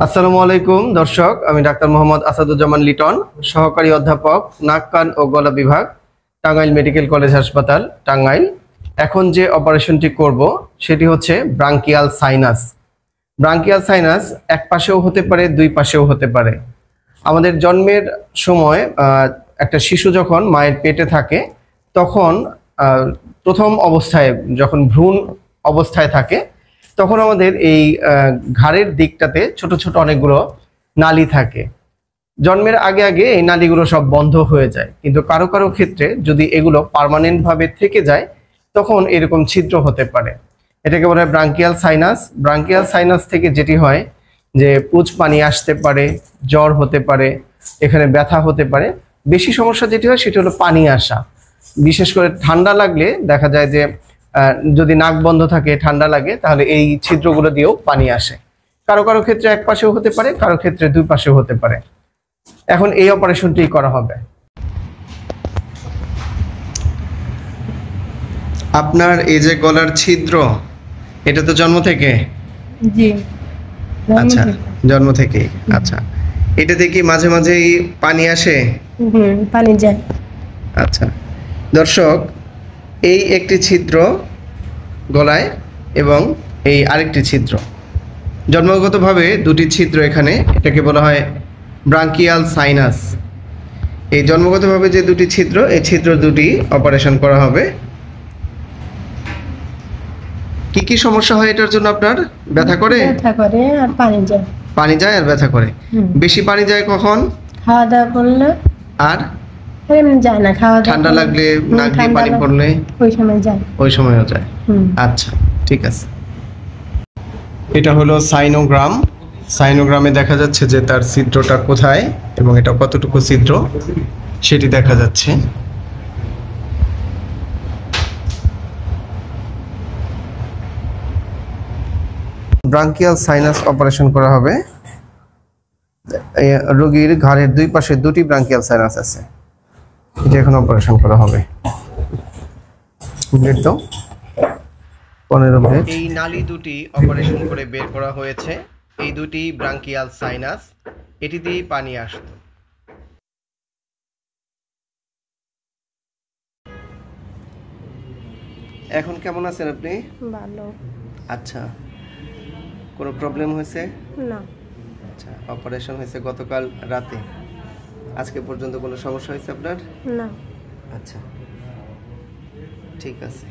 আসসালামু আলাইকুম দর্শক, আমি ডাক্তার মোহাম্মদ আসাদুজ্জামান লিটন, সহকারী অধ্যাপক নাক কান ও গলা বিভাগ, টাঙ্গাইল মেডিকেল কলেজ হাসপাতাল টাঙ্গাইল। এখন যে অপারেশনটি করব সেটি হচ্ছে ব্রাঙ্কিয়াল সাইনাস। ব্রাঙ্কিয়াল সাইনাস এক পাশেও হতে পারে, দুই পাশেও হতে পারে। আমাদের জন্মের সময় একটা শিশু যখন মায়ের পেটে থাকে তখন প্রথম অবস্থায় যখন ভ্রূণ অবস্থায় থাকে তখন আমাদের এই ঘাড়ের দিকটাতে ছোট ছোট অনেকগুলো নালী থাকে। জন্মের আগে আগে এই নালীগুলো সব বন্ধ হয়ে যায়, কিন্তু কারো কারো ক্ষেত্রে যদি এগুলো পার্মানেন্ট ভাবে থেকে যায় তখন এরকম ছিদ্র হতে পারে। এটাকে বলা হয় ব্রাঙ্কিয়াল সাইনাস। ব্রাঙ্কিয়াল সাইনাস থেকে যেটি হয় যে পুঁজ পানি আসতে পারে, জ্বর হতে পারে, এখানে ব্যথা হতে পারে। বেশি সমস্যা যেটি হয় সেটি হলো পানি আসা। বিশেষ করে ঠান্ডা লাগলে দেখা যায় যে যদি নাক বন্ধ থাকে, ঠান্ডা লাগে, তাহলে এই ছিদ্রগুলো দিয়েও পানি আসে। কারো কারো ক্ষেত্রে এক পাশেও হতে পারে, কারো ক্ষেত্রে দুই পাশেও হতে পারে। এখন এই অপারেশনটি করা হবে। আপনার এই যে গলার ছিদ্র, এটা তো জন্ম থেকে? জি, আচ্ছা, জন্ম থেকেই। আচ্ছা, এটাতে কি মাঝে মাঝেই পানি আসে? পানি যায়। আচ্ছা দর্শক, এই একটি ছিদ্র গলায় এবং এই আরেকটি ছিদ্র, জন্মগতভাবে দুটি ছিদ্র এখানে, এটাকে বলা হয় ব্রাঙ্কিয়াল সাইনাস। এই জন্মগতভাবে যে দুটি ছিদ্র, এই ছিদ্র দুটি অপারেশন করা হবে। কি কি সমস্যা হয় এটার জন্য? আপনার ব্যথা করে? ব্যথা করে আর পানি যায়। পানি যায় আর ব্যথা করে। বেশি পানি যায় কখন? খাওয়া দাওয়া করলে। আর এমনি যায় না, খাওয়া দাওয়া ঠান্ডা লাগলে, নাক দিয়ে পানি পড়লে ওই সময় যায়। ওই সময়ও যায়। আচ্ছা, ঠিক আছে। এটা হলো সাইনোগ্রাম। সাইনোগ্রামে দেখা যাচ্ছে যে তার ছিদ্রটা কোথায় এবং এটা কতটুকু ছিদ্র সেটি দেখা যাচ্ছে। ব্রাঙ্কিয়াল সাইনাস অপারেশন করা হবে। রোগীর ঘাড়ের দুই পাশে দুটি ব্রাঙ্কিয়াল সাইনাস আছে, এটা এখন অপারেশন করা হবে। ব্লেড দাও, 15 মিনিট। এই নালী দুটি অপারেশন করে বের করা হয়েছে। এই দুটি ব্রাঙ্কিয়াল সাইনাস, এটি দিয়ে পানি আসতো। এখন কেমন আছেন আপনি? ভালো। আচ্ছা, কোনো প্রবলেম হয়েছে? না। আচ্ছা, অপারেশন হয়েছে গতকাল রাতে, আজকে পর্যন্ত কোনো সমস্যা হয়েছে আপনার? না। আচ্ছা, ঠিক আছে।